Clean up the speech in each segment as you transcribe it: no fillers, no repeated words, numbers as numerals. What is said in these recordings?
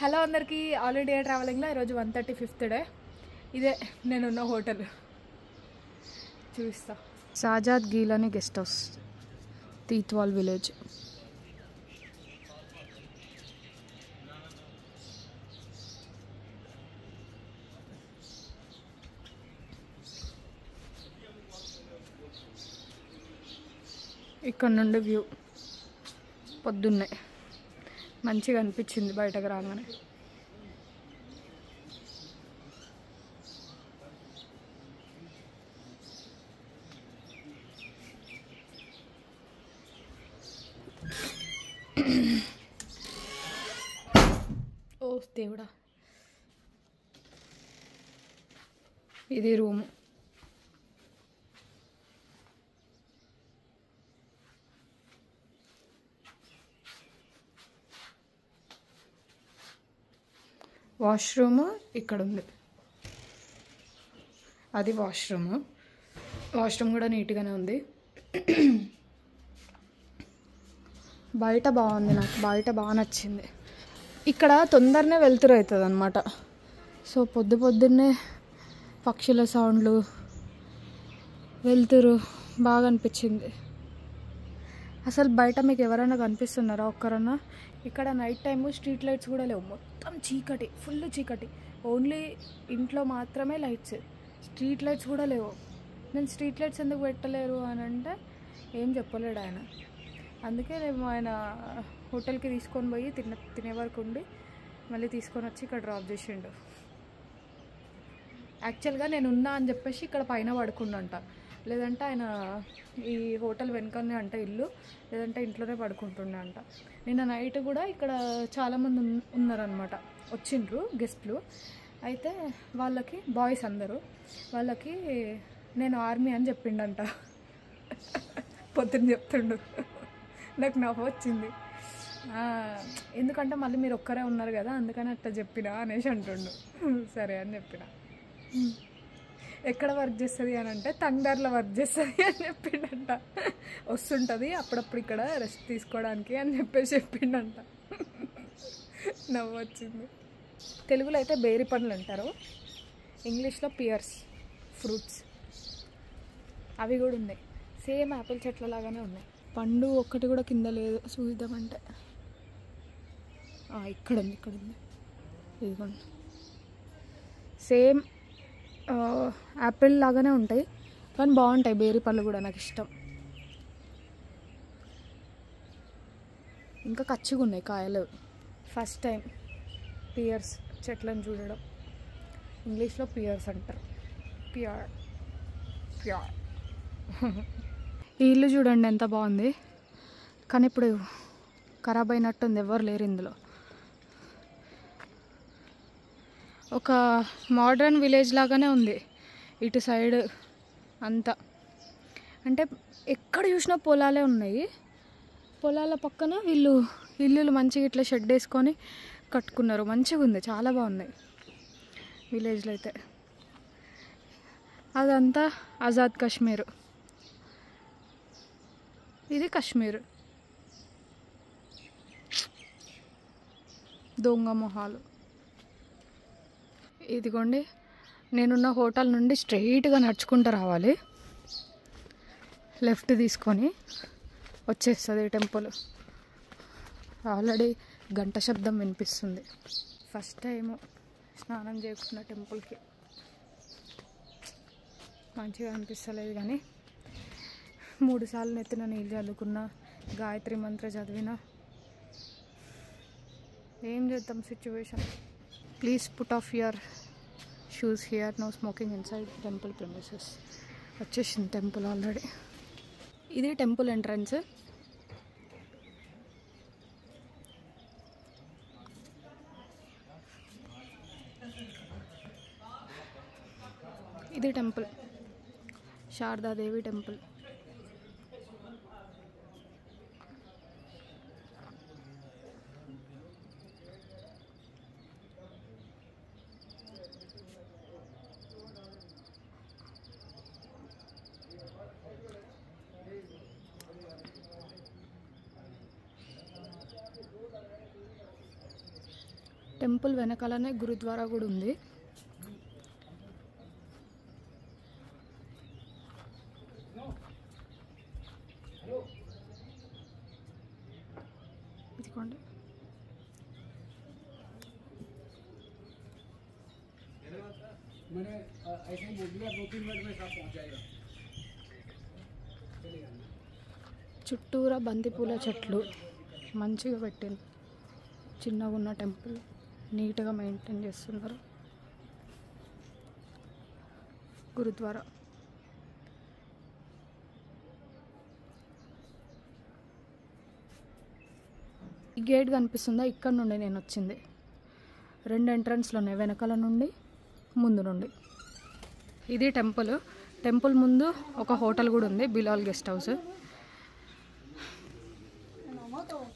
Hello అందరికీ, all India ట్రావెలింగ్లో ఈరోజు 135th day. ఇదే నేనున్న హోటల్ చూపిస్తా. Shahzad Gilani guest house, Teetwal village. ఇక్కడ నుండి వ్యూ పొద్దున్నే మంచిగా అనిపించింది బయటకు రాగానే. ఓ దేవుడా, ఇది రూము. వాష్రూమ్ ఇక్కడ ఉంది, అది వాష్రూమ్ కూడా నీట్గానే ఉంది. బయట బాగుంది, నాకు బయట బాగా నచ్చింది. ఇక్కడ తొందరనే వెళ్తురు అవుతుంది అనమాట. సో పొద్దున్నే పక్షుల సౌండ్లు, వెళ్తురు బాగా అనిపించింది. అసలు బయట మీకు ఎవరైనా కనిపిస్తున్నారా ఒక్కరన్నా? ఇక్కడ నైట్ టైము స్ట్రీట్ లైట్స్ కూడా లేవు, మొత్తం చీకటి, ఫుల్ చీకటి. ఓన్లీ ఇంట్లో మాత్రమే లైట్స్, స్ట్రీట్ లైట్స్ కూడా లేవు. నేను స్ట్రీట్ లైట్స్ ఎందుకు పెట్టలేరు అని అంటే ఏం చెప్పలేడు ఆయన. అందుకే నేను ఆయన హోటల్కి తీసుకొని పోయి తినే వరకు ఉండి మళ్ళీ తీసుకొని వచ్చి ఇక్కడ డ్రాప్ చేసిండు. యాక్చువల్గా నేను ఉన్నా అని చెప్పేసి ఇక్కడ పైన పడుకుండంట, లేదంటే ఆయన ఈ హోటల్ వెనుకనే అంట ఇల్లు, లేదంటే ఇంట్లోనే పడుకుంటుండే అంట. నిన్న నైట్ కూడా ఇక్కడ చాలామంది ఉన్నారనమాట, వచ్చిండ్రు గెస్ట్లు. అయితే వాళ్ళకి బాయ్స్ అందరూ, వాళ్ళకి నేను ఆర్మీ అని చెప్పిండంట. పొద్దున్న చెప్తుండు, నాకు నవ్వు వచ్చింది. ఎందుకంటే మళ్ళీ మీరు ఒక్కరే ఉన్నారు కదా, అందుకని అట్లా చెప్పినా అనేసి అంటుండు. సరే అని చెప్పిన. ఎక్కడ వర్క్ చేస్తుంది అని అంటే తంగదార్లో వర్క్ చేస్తుంది అని చెప్పిండంట. వస్తుంటుంది అప్పుడప్పుడు ఇక్కడ రెస్ట్ తీసుకోవడానికి అని చెప్పిండంట. నవ్వు వచ్చింది. తెలుగులో అయితే బేరి పండ్లు అంటారు, ఇంగ్లీష్లో పియర్స్, ఫ్రూట్స్. అవి కూడా ఉన్నాయి, సేమ్ యాపిల్ చెట్ల లాగానే ఉన్నాయి. పండు ఒక్కటి కూడా కింద లేదు, చూద్దామంటే ఇక్కడ ఉంది, ఇదిగోండి. సేమ్ యాపిల్ లాగానే ఉంటాయి, కానీ బాగుంటాయి. బేరి పళ్ళు కూడా నాకు ఇష్టం. ఇంకా కచ్చిగా ఉన్నాయి కాయలు. ఫస్ట్ టైం పియర్స్ చెట్లను చూడడం. ఇంగ్లీష్లో పియర్స్ అంటారు, ప్యూర్. ఈ ఇల్లు చూడండి ఎంత బాగుంది, కానీ ఇప్పుడు ఖరాబ్ అయినట్టుంది, ఎవరు లేరు ఇందులో. ఒక మోడర్న్ విలేజ్ లాగానే ఉంది ఇటు సైడ్ అంతా. అంటే ఎక్కడ చూసినా పొలాలే ఉన్నాయి, పొలాల పక్కన వీళ్ళు ఇల్లులు మంచిగా ఇట్లా షెడ్ వేసుకొని కట్టుకున్నారు. మంచిగా ఉంది, చాలా బాగున్నాయి విలేజ్లో అయితే. అదంతా ఆజాద్ కాశ్మీర్, ఇది కాశ్మీర్. దొంగ మొహాలు. ఇదిగోండి, నేనున్న హోటల్ నుండి స్ట్రైట్గా నడుచుకుంటూ రావాలి, లెఫ్ట్ తీసుకొని వచ్చేస్తుంది టెంపుల్. ఆల్రెడీ గంట శబ్దం వినిపిస్తుంది. ఫస్ట్ టైము స్నానం చేయకుండా టెంపుల్కి, మంచిగా అనిపిస్తలేదు. కానీ 3 సార్లు నెత్తిన నీళ్ళు చల్లుకున్నా, గాయత్రి మంత్ర చదివినా, ఏం చేద్దాం situation. Please put off your shoes here, no smoking inside temple premises. వచ్చేసింది టెంపుల్ ఆల్రెడీ. ఇది టెంపుల్ ఎంట్రన్స్. ఇది టెంపుల్, శారదాదేవి టెంపుల్. టెంపుల్ వెనకాలనే గురుద్వారా కూడా ఉంది. ఇదిగోండి. చుట్టూరా బంతిపూల చెట్లు మంచిగా పెట్టింది. చిన్నగా ఉన్న టెంపుల్ నీట్గా మెయింటైన్ చేస్తున్నారు. గురుద్వారా ఈ గేట్ కనిపిస్తుందా? ఇక్కడ నుండి నేను వచ్చింది. 2 ఎంట్రన్స్లు ఉన్నాయి, వెనకాల నుండి ముందు నుండి. ఇది టెంపుల్. టెంపుల్ ముందు ఒక హోటల్ కూడా ఉంది, బిలాల్ గెస్ట్ హౌస్,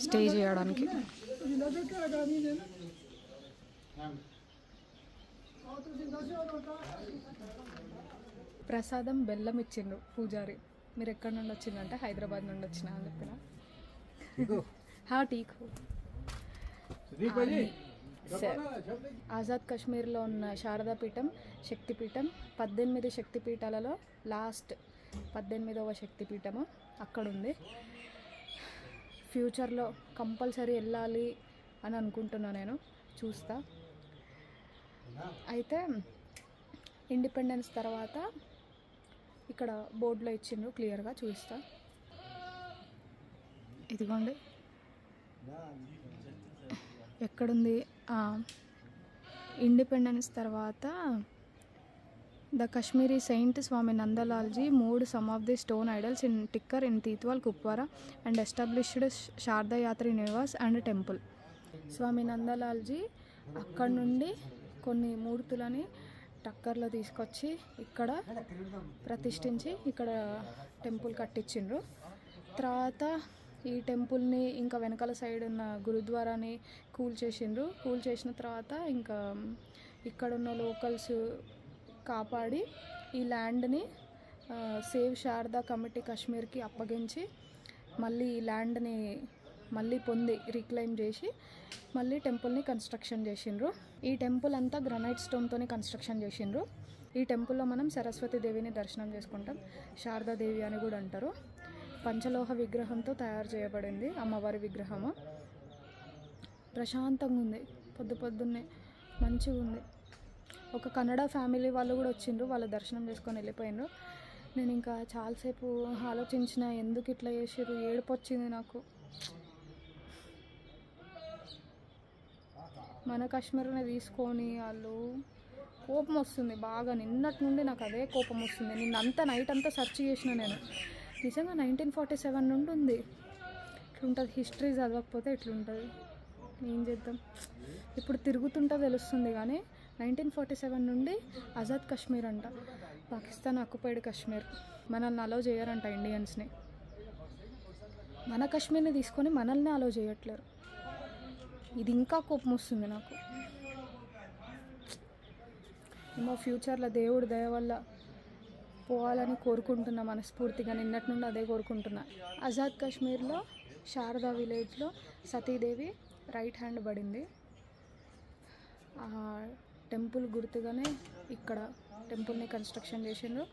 స్టే చేయడానికి. ప్రసాదం బెల్లం ఇచ్చిండ్రు పూజారి. మీరు ఎక్కడి నుండి వచ్చిందంటే హైదరాబాద్ నుండి వచ్చిన అని చెప్పిన. టీకు ఆజాద్ కాశ్మీర్లో ఉన్న శారదా పీఠం శక్తిపీఠం, 18 శక్తిపీఠాలలో లాస్ట్ 18వ శక్తిపీఠము అక్కడ ఉంది. ఫ్యూచర్లో కంపల్సరీ వెళ్ళాలి అని అనుకుంటున్నా, నేను చూస్తా. అయితే ఇండిపెండెన్స్ తర్వాత ఇక్కడ బోర్డులో ఇచ్చిండ్రు, క్లియర్గా చూస్తా. ఇదిగోండి ఎక్కడుంది. ఇండిపెండెన్స్ తర్వాత the Kashmiri saint Swami Nandlalji moved some of the stone idols in Tikker in Teetwal Kupwara and established Sharada Yatri Niwas and temple. Swami Nandlalji అక్కడ నుండి కొన్ని మూర్తులని టక్కర్లో తీసుకొచ్చి ఇక్కడ ప్రతిష్ఠించి ఇక్కడ టెంపుల్ కట్టించిండ్రు. తర్వాత ఈ టెంపుల్ని ఇంకా వెనకాల సైడ్ ఉన్న గురుద్వారాని కూల్ చేసిండ్రు. కూల్ చేసిన తర్వాత ఇంకా ఇక్కడున్న లోకల్స్ కాపాడి ఈ ల్యాండ్ని సేవ్ శారదా కమిటీ కాశ్మీర్కి అప్పగించి మళ్ళీ ఈ ల్యాండ్ని మళ్ళీ పొంది రీక్లెయిమ్ చేసి మళ్ళీ టెంపుల్ని కన్స్ట్రక్షన్ చేసిండ్రు. ఈ టెంపుల్ అంతా గ్రనైట్ స్టోన్తోనే కన్స్ట్రక్షన్ చేసిండ్రు. ఈ టెంపుల్లో మనం సరస్వతి దేవిని దర్శనం చేసుకుంటాం. శారదాదేవి అని కూడా అంటారు. పంచలోహ విగ్రహంతో తయారు చేయబడింది అమ్మవారి విగ్రహము. ప్రశాంతంగా ఉంది, పొద్దున్నే మంచిగా ఉంది. ఒక కన్నడ ఫ్యామిలీ వాళ్ళు కూడా వచ్చిండ్రు, వాళ్ళ దర్శనం చేసుకొని వెళ్ళిపోయినారు. నేను ఇంకా చాలాసేపు ఆలోచించిన, ఎందుకు ఇట్లా చేసారు, ఏడుపు వచ్చింది నాకు. మన కాశ్మీర్ని తీసుకొని వాళ్ళు కోపం వస్తుంది బాగా. నిన్నటి నుండి నాకు అదే కోపం వస్తుంది. నిన్నంతా నైట్ అంతా సెర్చ్ చేసిన నేను. నిజంగా 1947 నుండి ఉంది. ఇట్లుంటుంది, హిస్టరీ చదవకపోతే ఇట్లుంటుంది. ఏం చేద్దాం, ఇప్పుడు తిరుగుతుంటే తెలుస్తుంది. కానీ 1947 నుండి ఆజాద్ కాశ్మీర్ అంట, పాకిస్తాన్ ఆక్యుపైడ్ కాశ్మీర్. మనల్ని అలో చేయరంట ఇండియన్స్ని. మన కాశ్మీర్ని తీసుకొని మనల్ని అలో చేయట్లేరు. ఇది ఇంకా కోపం వస్తుంది నాకు. ఏమో ఫ్యూచర్లో దేవుడి దయ వల్ల పోవాలని కోరుకుంటున్నా మనస్ఫూర్తిగా. నిన్నటి నుండి అదే కోరుకుంటున్నా. ఆజాద్ కాశ్మీర్లో శారదా విలేజ్లో సతీదేవి రైట్ హ్యాండ్ పడింది. ఆ టెంపుల్ గుర్తుగానే ఇక్కడ టెంపుల్ని కన్స్ట్రక్షన్ చేసిండ్రు.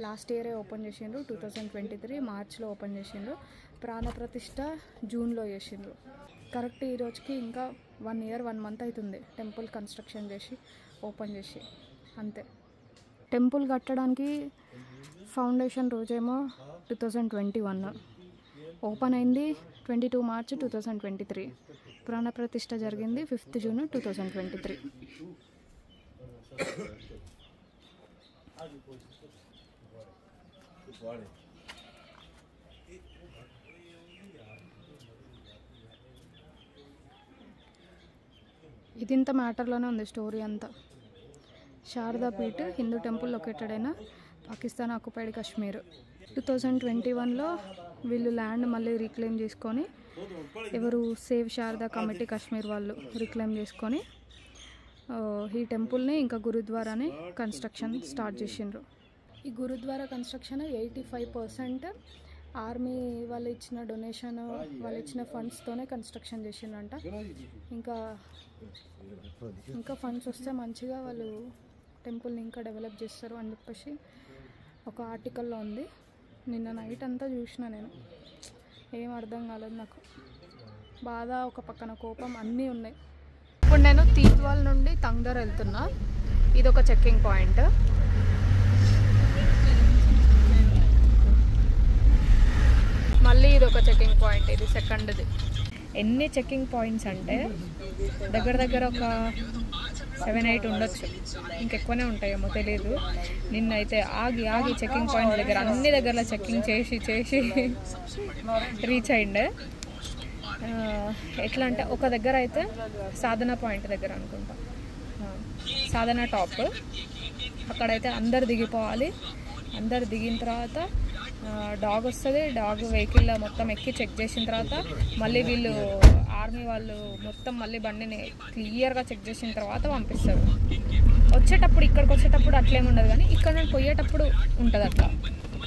లాస్ట్ ఇయరే ఓపెన్ చేసిండ్రు, 2023 మార్చ్లో ఓపెన్ చేసిండ్రు. ప్రాణప్రతిష్ఠ జూన్లో చేసిండ్రు. కరెక్ట్ ఈ రోజుకి ఇంకా 1 year 1 month అవుతుంది టెంపుల్ కన్స్ట్రక్షన్ చేసి ఓపెన్ చేసి. అంతే. టెంపుల్ కట్టడానికి ఫౌండేషన్ రోజేమో 2021, ఓపెన్ అయింది 22 March 2023. ప్రాణప్రతిష్ఠ జరిగింది 5th June 2023. ఇది ఇంత మ్యాటర్లోనే ఉంది స్టోరీ అంతా. శారదా పీఠ్ హిందూ టెంపుల్ లొకేటెడ్ అయిన పాకిస్తాన్ ఆక్యుపైడ్ కాశ్మీర్. 2021లో వీళ్ళు ల్యాండ్ మళ్ళీ రీక్లెయిమ్ చేసుకొని, ఎవరు సేవ్ శారదా కమిటీ కాశ్మీర్ వాళ్ళు రీక్లెయిమ్ చేసుకొని ఈ టెంపుల్ని ఇంకా గురుద్వారాని కన్స్ట్రక్షన్ స్టార్ట్ చేసిండ్రు. ఈ గురుద్వారా కన్స్ట్రక్షన్ 85% ఆర్మీ వాళ్ళు ఇచ్చిన డొనేషన్, వాళ్ళు ఇచ్చిన ఫండ్స్తోనే కన్స్ట్రక్షన్ చేసిండంట. ఇంకా ఫండ్స్ వస్తే మంచిగా వాళ్ళు టెంపుల్ని ఇంకా డెవలప్ చేస్తారు అని చెప్పేసి ఒక ఆర్టికల్లో ఉంది. నిన్న నైట్ అంతా చూసిన నేను, ఏం అర్థం కాలేదు నాకు. బాధ, ఒక పక్కన కోపం, అన్నీ ఉన్నాయి. ఇప్పుడు నేను తీత్వాల్ నుండి తంగ్దర్ వెళ్తున్నా. ఇది ఒక చెక్కింగ్ పాయింట్. మళ్ళీ ఇది ఒక చెక్కింగ్ పాయింట్, ఇది సెకండ్ది. ఎన్ని చెక్కింగ్ పాయింట్స్ అంటే దగ్గర దగ్గర ఒక 7-8 ఉండొచ్చు, ఇంకెక్కువనే ఉంటాయేమో తెలియదు. నిన్నైతే ఆగి చెక్కింగ్ పాయింట్ దగ్గర అన్ని దగ్గరలో చెక్కింగ్ చేసి రీచ్ అయ్యిండే. ఎట్లా అంటే ఒక దగ్గర అయితే సాధన పాయింట్ దగ్గర అనుకుంటా, సాధన టాప్, అక్కడైతే అందరు దిగిపోవాలి. అందరు దిగిన తర్వాత డాగ్ వస్తుంది. డాగ్ వెహికల్లో మొత్తం ఎక్కి చెక్ చేసిన తర్వాత మళ్ళీ వీళ్ళు ఆర్మీ వాళ్ళు మొత్తం మళ్ళీ బండిని క్లియర్గా చెక్ చేసిన తర్వాత పంపిస్తారు. ఇక్కడికి వచ్చేటప్పుడు అట్లేముండదు, కానీ ఇక్కడ నుండి పోయేటప్పుడు ఉంటుంది అట్లా.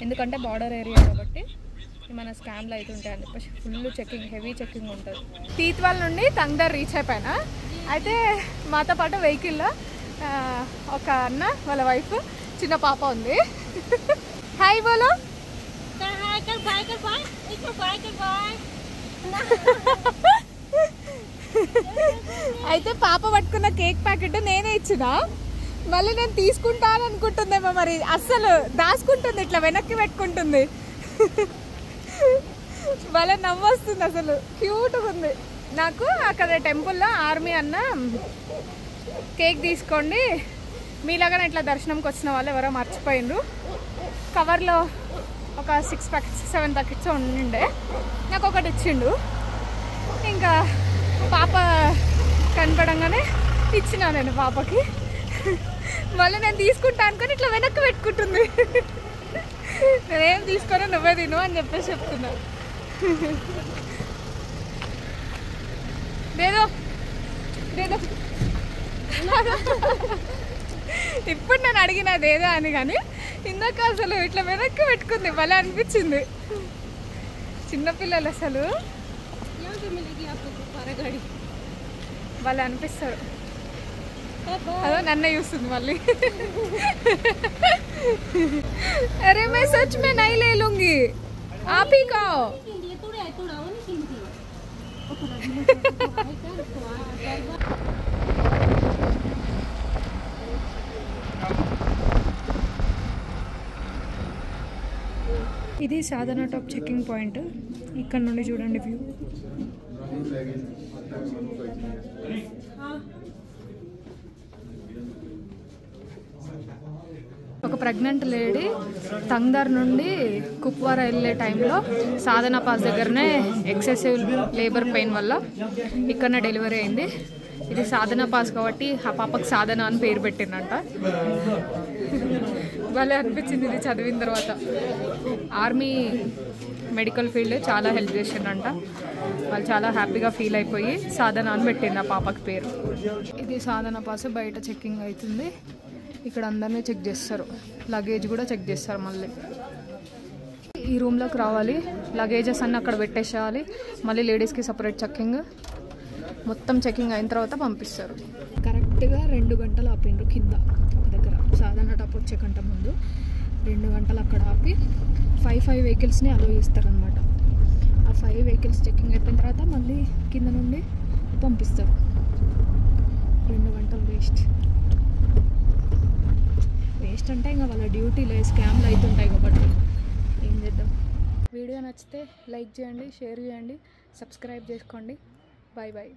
ఎందుకంటే బార్డర్ ఏరియా కాబట్టి మన స్కామ్లు అయితే ఉంటాయి అని చెప్పేసి ఫుల్ చెక్కింగ్, హెవీ చెక్కింగ్ ఉంటుంది. తీత్వాల్ నుండి తంగ్దర్ రీచ్ అయిపోయినా. అయితే మాతో పాటు వెహికల్లో ఒక అన్న, వాళ్ళ వైఫ్, చిన్న పాప ఉంది. హాయ్ బోలో. అయితే పాప పట్టుకున్న కేక్ ప్యాకెట్ నేనే ఇచ్చిన. మళ్ళీ నేను తీసుకుంటాను అనుకుంటుందేమో, మరి అస్సలు దాచుకుంటుంది, ఇట్లా వెనక్కి పెట్టుకుంటుంది. భలే నవ్వొస్తుంది, అసలు క్యూట్గా ఉంది. నాకు అక్కడ టెంపుల్లో ఆర్మీ అన్న కేక్ తీసుకోండి, మీలాగానే ఇట్లా దర్శనంకి వచ్చిన వాళ్ళు ఎవరో మర్చిపోయిండ్రు, కవర్లో ఒక 6 ప్యాకెట్స్ 7 ప్యాకెట్స్ ఉండిండే, నాకు ఒకటి ఇచ్చిండు. ఇంకా పాప కనపడంగానే ఇచ్చిన నేను పాపకి. మళ్ళీ నేను తీసుకుంటా అనుకొని ఇట్లా వెనక్కి పెట్టుకుంటుంది. నేనేం తీసుకొని నువ్వే తిను అని చెప్పేసి చెప్తున్నా. దేదో ఇప్పుడు నేను అడిగినదేదో అని, కానీ ఇందాక అసలు ఇట్లా వెనక్కి పెట్టుకుంది, భలే అనిపించింది. చిన్నపిల్లలు అసలు భలే అనిపిస్తారు. అదో నన్నే చూస్తుంది మళ్ళీ. అరే मैं सच में नहीं ले लूंगी, आप ही खाओ. ఇది సాధన టాప్ చెక్కింగ్ పాయింట్. ఇక్కడ నుండి చూడండి వ్యూ. ఒక ప్రెగ్నెంట్ లేడీ తంగ్దర్ నుండి కుప్వారా వెళ్ళే టైంలో సాధన పాస్ దగ్గరనే ఎక్సెసివ్ లేబర్ పెయిన్ వల్ల ఇక్కడనే డెలివరీ అయింది. ఇది సాధన పాస్ కాబట్టి ఆ పాపకు సాధన అని పేరు పెట్టిందంట. భలే అనిపించింది ఇది చదివిన తర్వాత. ఆర్మీ మెడికల్ ఫీల్డ్ చాలా హెల్ప్ చేసిందంట. వాళ్ళు చాలా హ్యాపీగా ఫీల్ అయిపోయి సాధన అని పెట్టింది ఆ పాపకి పేరు. ఇది సాధన పాస్ బయట చెక్కింగ్ అవుతుంది. ఇక్కడ అందరినీ చెక్ చేస్తారు, లగేజ్ కూడా చెక్ చేస్తారు. మళ్ళీ ఈ రూమ్లోకి రావాలి, లగేజెస్ అన్నీ అక్కడ పెట్టేసేయాలి. మళ్ళీ లేడీస్కి సపరేట్ చెక్కింగ్, మొత్తం చెక్కింగ్ అయిన తర్వాత పంపిస్తారు. కరెక్ట్గా 2 గంటలు ఆపిండ్రు కింద ఒక దగ్గర, సాధన టాప్ వచ్చే కంట ముందు 2 గంటలు అక్కడ ఆపి 5 వెహికల్స్ని అలో చేస్తారనమాట. ఆ 5 వెహికల్స్ చెక్కింగ్ అయిపోయిన తర్వాత మళ్ళీ కింద నుండి పంపిస్తారు. 2 గంటలు వేస్ట్ అంటే ఇంకా వాళ్ళ డ్యూటీలో స్కామ్లు అవుతుంటాయి కాబట్టి ఏం చేద్దాం. వీడియో నచ్చితే లైక్ చేయండి, షేర్ చేయండి, సబ్స్క్రైబ్ చేసుకోండి. Bye bye.